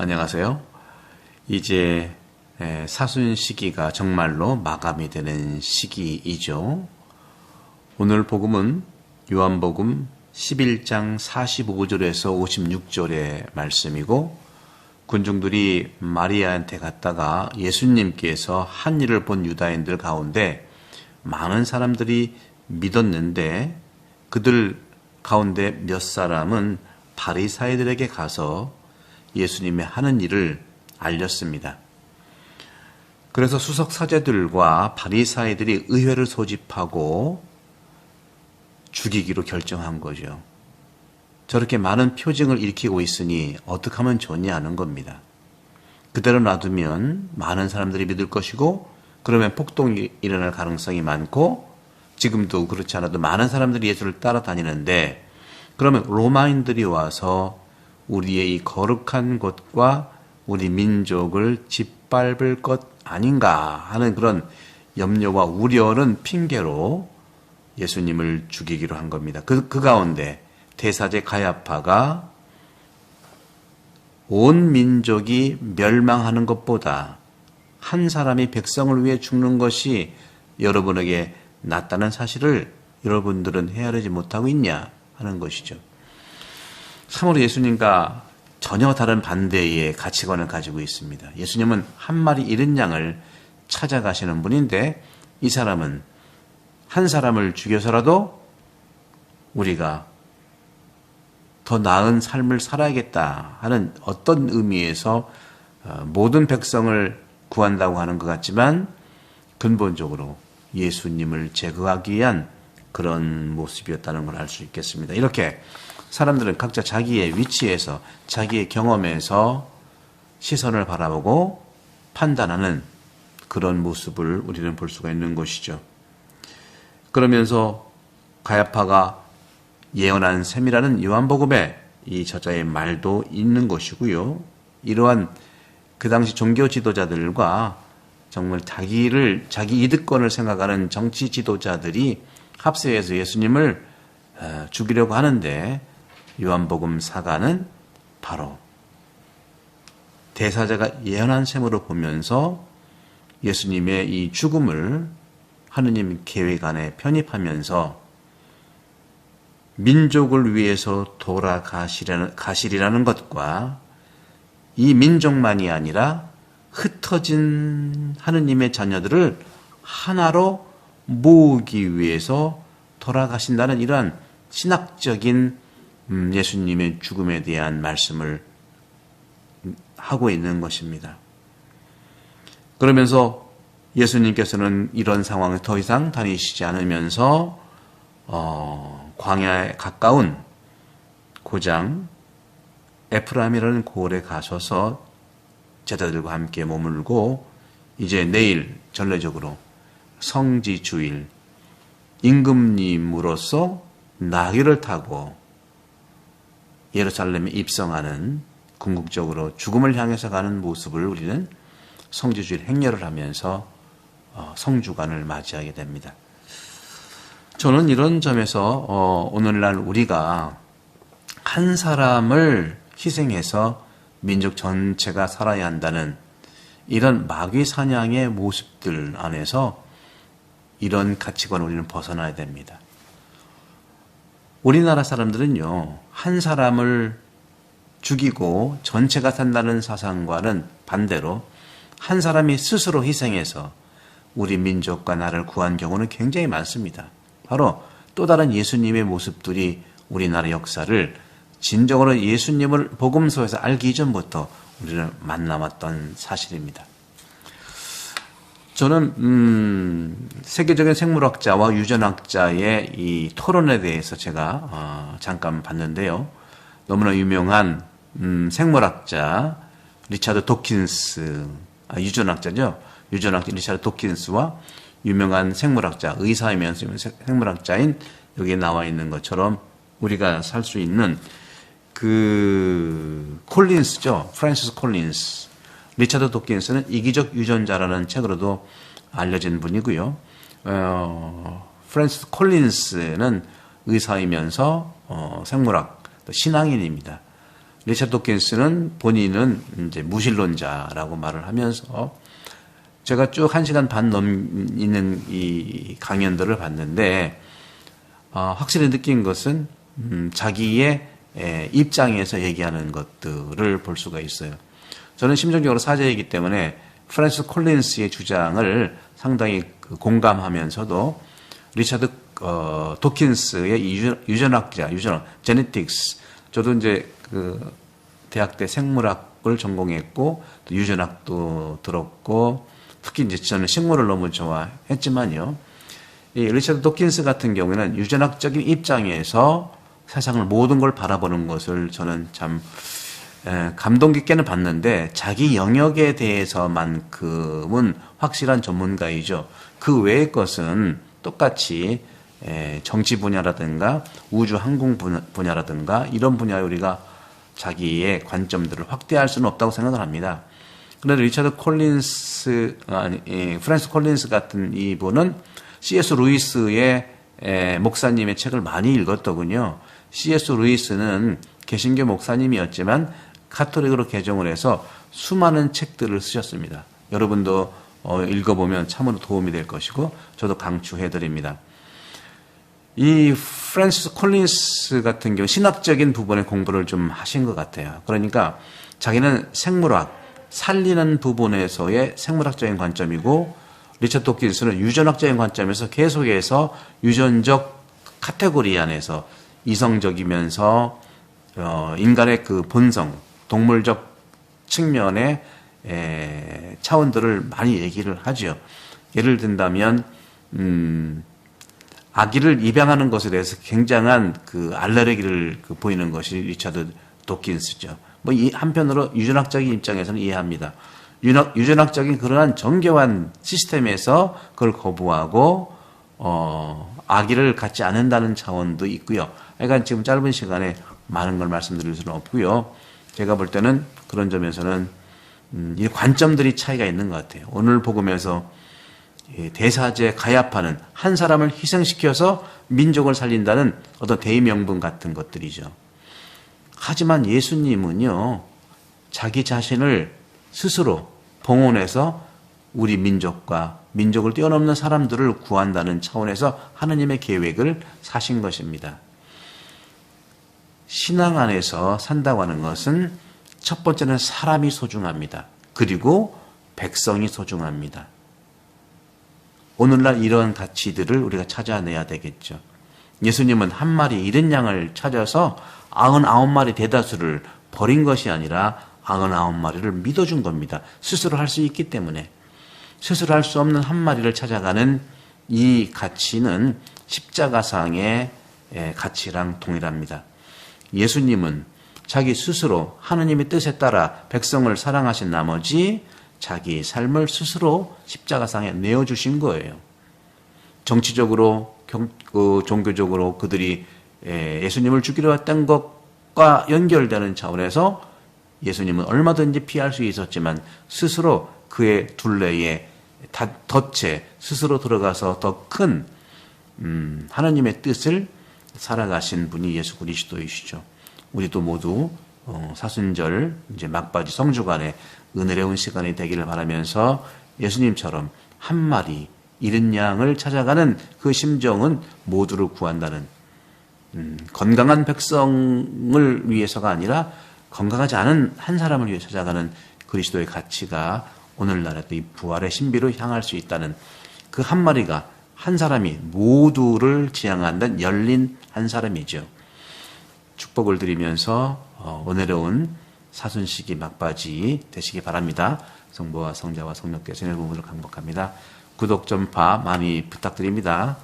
안녕하세요. 이제 사순 시기가 정말로 마감이 되는 시기이죠. 오늘 복음은 요한복음 11장 45절에서 56절의 말씀이고, 군중들이 마리아한테 갔다가 예수님께서 한 일을 본 유다인들 가운데 많은 사람들이 믿었는데, 그들 가운데 몇 사람은 바리사이들에게 가서 예수님의 하는 일을 알렸습니다. 그래서 수석 사제들과 바리사이들이 의회를 소집하고 죽이기로 결정한 거죠. 저렇게 많은 표징을 일으키고 있으니 어떻게 하면 좋냐 하는 겁니다. 그대로 놔두면 많은 사람들이 믿을 것이고, 그러면 폭동이 일어날 가능성이 많고, 지금도 그렇지 않아도 많은 사람들이 예수를 따라다니는데, 그러면 로마인들이 와서 우리의 이 거룩한 곳과 우리 민족을 짓밟을 것 아닌가 하는 그런 염려와 우려는 핑계로 예수님을 죽이기로 한 겁니다. 그 가운데 대사제 가야파가 온 민족이 멸망하는 것보다 한 사람이 백성을 위해 죽는 것이 여러분에게 낫다는 사실을 여러분들은 헤아리지 못하고 있냐 하는 것이죠. 참으로 예수님과 전혀 다른 반대의 가치관을 가지고 있습니다. 예수님은 한 마리 잃은 양을 찾아가시는 분인데, 이 사람은 한 사람을 죽여서라도 우리가 더 나은 삶을 살아야겠다 하는 어떤 의미에서 모든 백성을 구한다고 하는 것 같지만, 근본적으로 예수님을 제거하기 위한 그런 모습이었다는 걸 알 수 있겠습니다. 이렇게 사람들은 각자 자기의 위치에서, 자기의 경험에서 시선을 바라보고 판단하는 그런 모습을 우리는 볼 수가 있는 것이죠. 그러면서 가야파가 예언한 셈이라는 요한복음에 이 저자의 말도 있는 것이고요. 이러한 그 당시 종교 지도자들과 정말 자기 이득권을 생각하는 정치 지도자들이 합세해서 예수님을 죽이려고 하는데, 요한복음 사가는 바로 대사자가 예언한 셈으로 보면서 예수님의 이 죽음을 하느님 계획 안에 편입하면서 민족을 위해서 돌아가시리라는 것과, 이 민족만이 아니라 흩어진 하느님의 자녀들을 하나로 모으기 위해서 돌아가신다는 이러한 신학적인 예수님의 죽음에 대한 말씀을 하고 있는 것입니다. 그러면서 예수님께서는 이런 상황에 더 이상 다니시지 않으면서 광야에 가까운 고장 에프라임이라는 고을에 가셔서 제자들과 함께 머물고, 이제 내일 전례적으로 성지 주일 임금님으로서 나귀를 타고 예루살렘에 입성하는, 궁극적으로 죽음을 향해서 가는 모습을 우리는 성지주일 행렬을 하면서 성주간을 맞이하게 됩니다. 저는 이런 점에서 오늘날 우리가 한 사람을 희생해서 민족 전체가 살아야 한다는 이런 마귀 사냥의 모습들 안에서 이런 가치관을 우리는 벗어나야 됩니다. 우리나라 사람들은요, 한 사람을 죽이고 전체가 산다는 사상과는 반대로 한 사람이 스스로 희생해서 우리 민족과 나라를 구한 경우는 굉장히 많습니다. 바로 또 다른 예수님의 모습들이 우리나라 역사를 진정으로 예수님을 복음서에서 알기 이전부터 우리는 만나왔던 사실입니다. 저는 세계적인 생물학자와 유전학자의 이 토론에 대해서 제가 잠깐 봤는데요. 너무나 유명한 생물학자 리차드 도킨스, 유전학자죠. 유전학자 리차드 도킨스와 유명한 생물학자, 의사이면서 생물학자인 여기에 나와 있는 것처럼 우리가 살 수 있는 그 콜린스죠. 프랜시스 콜린스. 리차드 도킨스는 이기적 유전자라는 책으로도 알려진 분이고요. 프랜시스 콜린스는 의사이면서 생물학, 또 신앙인입니다. 리차드 도킨스는 본인은 이제 무신론자라고 말을 하면서 제가 쭉 1시간 반 넘는 이 강연들을 봤는데 확실히 느낀 것은 자기의 입장에서 얘기하는 것들을 볼 수가 있어요. 저는 심정적으로 사제이기 때문에 프랜시스 콜린스의 주장을 상당히 공감하면서도 리차드 도킨스의 유전학자, 제네틱스. 저도 이제 대학 때 생물학을 전공했고 또 유전학도 들었고 특히 이제 저는 식물을 너무 좋아했지만요. 이 리차드 도킨스 같은 경우에는 유전학적인 입장에서 세상을 모든 걸 바라보는 것을 저는 참 감동 깊게는 봤는데 자기 영역에 대해서만큼은 확실한 전문가이죠. 그 외의 것은 똑같이 정치 분야라든가 우주 항공 분야라든가 이런 분야에 우리가 자기의 관점들을 확대할 수는 없다고 생각을 합니다. 그런데 리차드 콜린스, 프랜시스 콜린스 같은 이분은 C.S. 루이스의 목사님의 책을 많이 읽었더군요. C.S. 루이스는 개신교 목사님이었지만 카톨릭으로 개종을 해서 수많은 책들을 쓰셨습니다. 여러분도 읽어보면 참으로 도움이 될 것이고 저도 강추해드립니다. 이 프랜시스 콜린스 같은 경우 신학적인 부분의 공부를 좀 하신 것 같아요. 그러니까 자기는 생물학, 살리는 부분에서의 생물학적인 관점이고 리차드 도킨스는 유전학적인 관점에서 계속해서 유전적 카테고리 안에서 이성적이면서 인간의 그 본성, 동물적 측면의 차원들을 많이 얘기를 하죠. 예를 든다면 아기를 입양하는 것에 대해서 굉장한 그 알레르기를 보이는 것이 리차드 도킨스죠. 뭐 이 한편으로 유전학적인 입장에서는 이해합니다. 유전학적인 그러한 정교한 시스템에서 그걸 거부하고 아기를 갖지 않는다는 차원도 있고요. 그러니까 지금 짧은 시간에 많은 걸 말씀드릴 수는 없고요. 제가 볼 때는 그런 점에서는 이 관점들이 차이가 있는 것 같아요. 오늘 복음에서 대사제 가야파는 한 사람을 희생시켜서 민족을 살린다는 어떤 대의명분 같은 것들이죠. 하지만 예수님은요, 자기 자신을 스스로 봉헌해서 우리 민족과 민족을 뛰어넘는 사람들을 구한다는 차원에서 하느님의 계획을 사신 것입니다. 신앙 안에서 산다고 하는 것은 첫 번째는 사람이 소중합니다. 그리고 백성이 소중합니다. 오늘날 이런 가치들을 우리가 찾아내야 되겠죠. 예수님은 한 마리 잃은 양을 찾아서 99마리 대다수를 버린 것이 아니라 99마리를 믿어준 겁니다. 스스로 할 수 있기 때문에. 스스로 할 수 없는 한 마리를 찾아가는 이 가치는 십자가상의 가치랑 동일합니다. 예수님은 자기 스스로 하느님의 뜻에 따라 백성을 사랑하신 나머지 자기 삶을 스스로 십자가상에 내어주신 거예요. 정치적으로, 종교적으로 그들이 예수님을 죽이려 했던 것과 연결되는 차원에서 예수님은 얼마든지 피할 수 있었지만 스스로 그의 둘레에 덫에 스스로 들어가서 더 큰 하나님의 뜻을 살아가신 분이 예수 그리스도이시죠. 우리도 모두 사순절 이제 막바지 성주간에 은혜로운 시간이 되기를 바라면서 예수님처럼 한 마리 잃은 양을 찾아가는 그 심정은 모두를 구한다는 건강한 백성을 위해서가 아니라 건강하지 않은 한 사람을 위해 찾아가는 그리스도의 가치가 오늘날에도 이 부활의 신비로 향할 수 있다는 그 한 마리가 한 사람이 모두를 지향한다는 열린 한 사람이죠. 축복을 드리면서 은혜로운 사순시기 막바지 되시기 바랍니다. 성부와 성자와 성령께서 은혜를 강복합니다. 구독, 전파 많이 부탁드립니다.